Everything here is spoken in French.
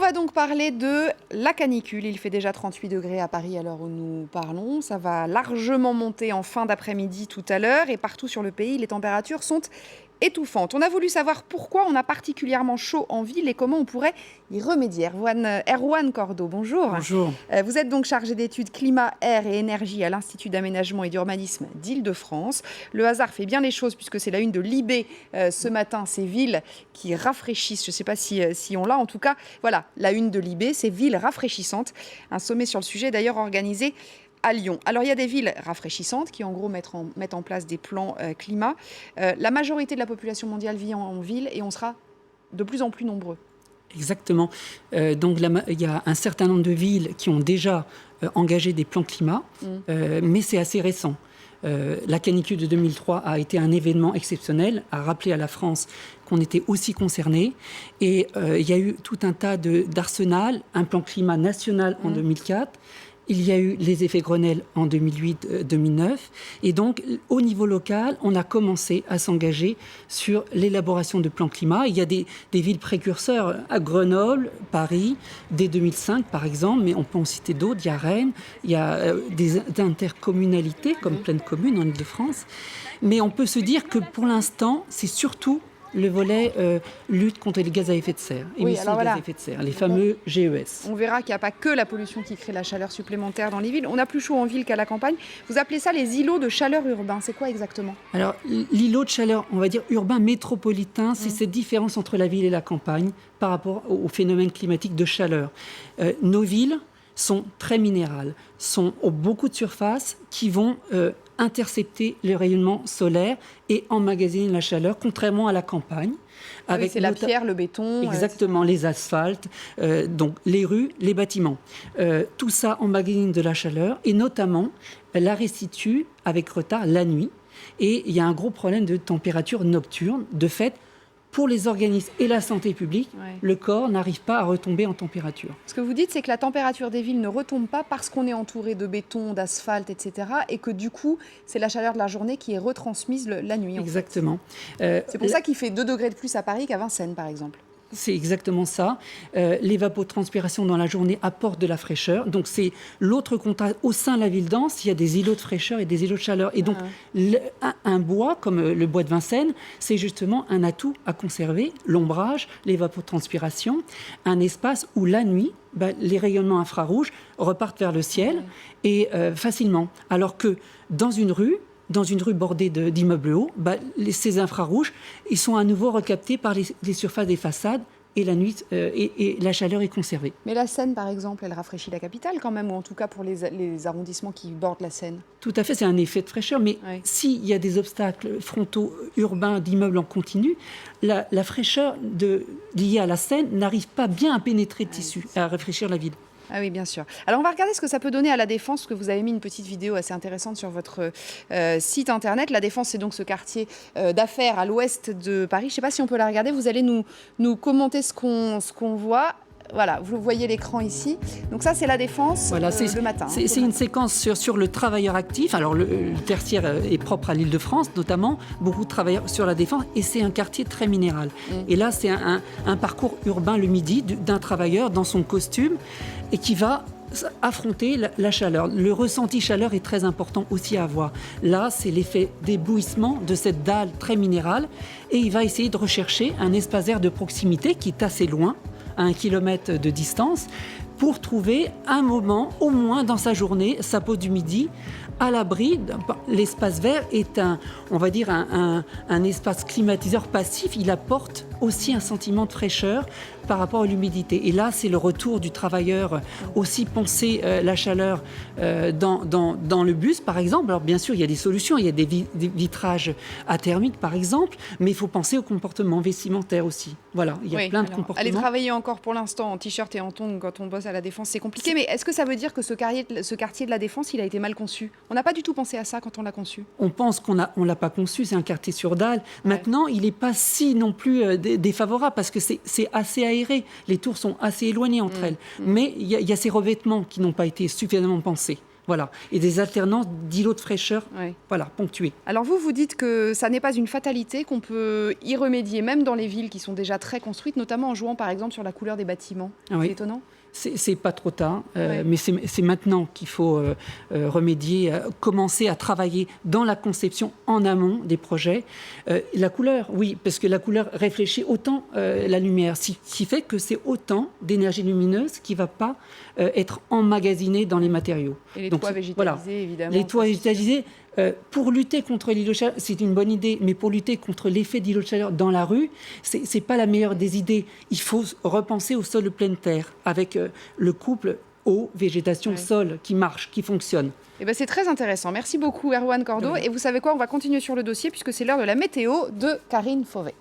va donc parler de la canicule. Il fait déjà 38 degrés à Paris à l'heure où nous parlons. Ça va largement monter en fin d'après-midi tout à l'heure. Et partout sur le pays, les températures sont étouffantes. On a voulu savoir pourquoi on a particulièrement chaud en ville et comment on pourrait y remédier. Erwan Cordo, bonjour. Bonjour. Vous êtes donc chargé d'études climat, air et énergie à l'Institut d'aménagement et d'urbanisme d'Île-de-France. Le hasard fait bien les choses puisque c'est la une de Libé ce matin, ces villes qui rafraîchissent. Je ne sais pas si on l'a. En tout cas, voilà, la une de Libé, ces villes rafraîchissantes. Un sommet sur le sujet d'ailleurs organisé à Lyon. Alors, il y a des villes rafraîchissantes qui, en gros, mettent en place des plans climat. La majorité de la population mondiale vit en ville et on sera de plus en plus nombreux. Exactement. Donc, il y a un certain nombre de villes qui ont déjà engagé des plans climat, mais c'est assez récent. La canicule de 2003 a été un événement exceptionnel, a rappelé à la France qu'on était aussi concerné. Et il y a eu tout un tas d'arsenal, un plan climat national en 2004. Il y a eu les effets Grenelle en 2008-2009. Et donc, au niveau local, on a commencé à s'engager sur l'élaboration de plans climat. Il y a des villes précurseurs à Grenoble, Paris, dès 2005 par exemple, mais on peut en citer d'autres. Il y a Rennes, il y a des intercommunalités comme Pleine Commune en Île-de-France. Mais on peut se dire que pour l'instant, c'est surtout le volet lutte contre les gaz à effet de serre, émissions de gaz à effet de serre, les fameux GES. On verra qu'il n'y a pas que la pollution qui crée la chaleur supplémentaire dans les villes. On a plus chaud en ville qu'à la campagne. Vous appelez ça les îlots de chaleur urbains. C'est quoi exactement ? Alors, l'îlot de chaleur, on va dire urbain métropolitain, c'est cette différence entre la ville et la campagne par rapport au phénomène climatique de chaleur. Nos villes sont très minérales, ont beaucoup de surfaces qui vont intercepter le rayonnement solaire et emmagasiner la chaleur, contrairement à la campagne. Avec c'est la pierre, le béton. Exactement, les asphaltes, donc les rues, les bâtiments. Tout ça emmagasine de la chaleur et notamment la restitue avec retard la nuit. Et il y a un gros problème de température nocturne. De fait, pour les organismes et la santé publique, le corps n'arrive pas à retomber en température. Ce que vous dites, c'est que la température des villes ne retombe pas parce qu'on est entouré de béton, d'asphalte, etc. Et que du coup, c'est la chaleur de la journée qui est retransmise la nuit. Exactement. C'est pour ça qu'il fait 2 degrés de plus à Paris qu'à Vincennes, par exemple. C'est exactement ça. L'évapotranspiration dans la journée apporte de la fraîcheur. Donc, c'est l'autre contraste. Au sein de la ville dense, il y a des îlots de fraîcheur et des îlots de chaleur. Et donc, un bois, comme le bois de Vincennes, c'est justement un atout à conserver. L'ombrage, l'évapotranspiration, un espace où la nuit, les rayonnements infrarouges repartent vers le ciel et facilement. Alors que dans une rue bordée d'immeubles hauts, ces infrarouges, ils sont à nouveau recaptés par les surfaces des façades et la nuit, et la chaleur est conservée. Mais la Seine, par exemple, elle rafraîchit la capitale quand même, ou en tout cas pour les arrondissements qui bordent la Seine. Tout à fait, c'est un effet de fraîcheur, mais s'il y a des obstacles frontaux urbains d'immeubles en continu, la fraîcheur liée à la Seine n'arrive pas bien à pénétrer le tissu, à rafraîchir la ville. Ah oui, bien sûr. Alors, on va regarder ce que ça peut donner à La Défense, parce que vous avez mis une petite vidéo assez intéressante sur votre site internet. La Défense, c'est donc ce quartier d'affaires à l'ouest de Paris. Je ne sais pas si on peut la regarder. Vous allez nous commenter ce qu'on voit. Voilà, vous voyez l'écran ici. Donc ça, c'est La Défense le matin. C'est une séquence sur le travailleur actif. Alors, le tertiaire est propre à l'Île-de-France, notamment. Beaucoup de travailleurs sur La Défense. Et c'est un quartier très minéral. Et là, c'est un parcours urbain le midi d'un travailleur dans son costume et qui va affronter la chaleur. Le ressenti chaleur est très important aussi à avoir. Là, c'est l'effet d'éblouissement de cette dalle très minérale. Et il va essayer de rechercher un espace vert de proximité qui est assez loin, à 1 kilomètre de distance, pour trouver un moment, au moins dans sa journée, sa pause du midi, à l'abri. L'espace vert est on va dire un espace climatiseur passif. Il apporte aussi un sentiment de fraîcheur par rapport à l'humidité. Et là, c'est le retour du travailleur. Aussi penser la chaleur dans le bus, par exemple. Alors bien sûr, il y a des solutions. Il y a des vitrages athermiques, par exemple. Mais il faut penser au comportement vestimentaire aussi. Voilà, il y a plein de comportements. Aller travailler encore pour l'instant en t-shirt et en tongs quand on bosse à La Défense, c'est compliqué. Mais est-ce que ça veut dire que ce quartier de La Défense, il a été mal conçu ? On n'a pas du tout pensé à ça quand on l'a conçu. On pense qu'on l'a pas conçu. C'est un quartier sur dalle. Maintenant, il n'est pas si non plus défavorable parce que c'est assez aéré. Les tours sont assez éloignées entre elles. Mais il y a ces revêtements qui n'ont pas été suffisamment pensés. Voilà. Et des alternances d'îlots de fraîcheur ponctués. Alors vous dites que ça n'est pas une fatalité, qu'on peut y remédier même dans les villes qui sont déjà très construites, notamment en jouant par exemple sur la couleur des bâtiments. C'est étonnant. C'est pas trop tard, mais c'est maintenant qu'il faut remédier, commencer à travailler dans la conception en amont des projets. La couleur, oui, parce que la couleur réfléchit autant la lumière, ce qui fait que c'est autant d'énergie lumineuse qui ne va pas être emmagasinée dans les matériaux. Et les toits végétalisés, évidemment. Les toits végétalisés, pour lutter contre l'îlot de chaleur, c'est une bonne idée, mais pour lutter contre l'effet d'îlot de chaleur dans la rue, c'est pas la meilleure des idées. Il faut repenser au sol de pleine terre, avec le couple eau, végétation, sol qui marche, qui fonctionne. Eh ben, c'est très intéressant. Merci beaucoup Erwan Cordo. Et vous savez quoi, on va continuer sur le dossier puisque c'est l'heure de la météo de Karine Fauvet.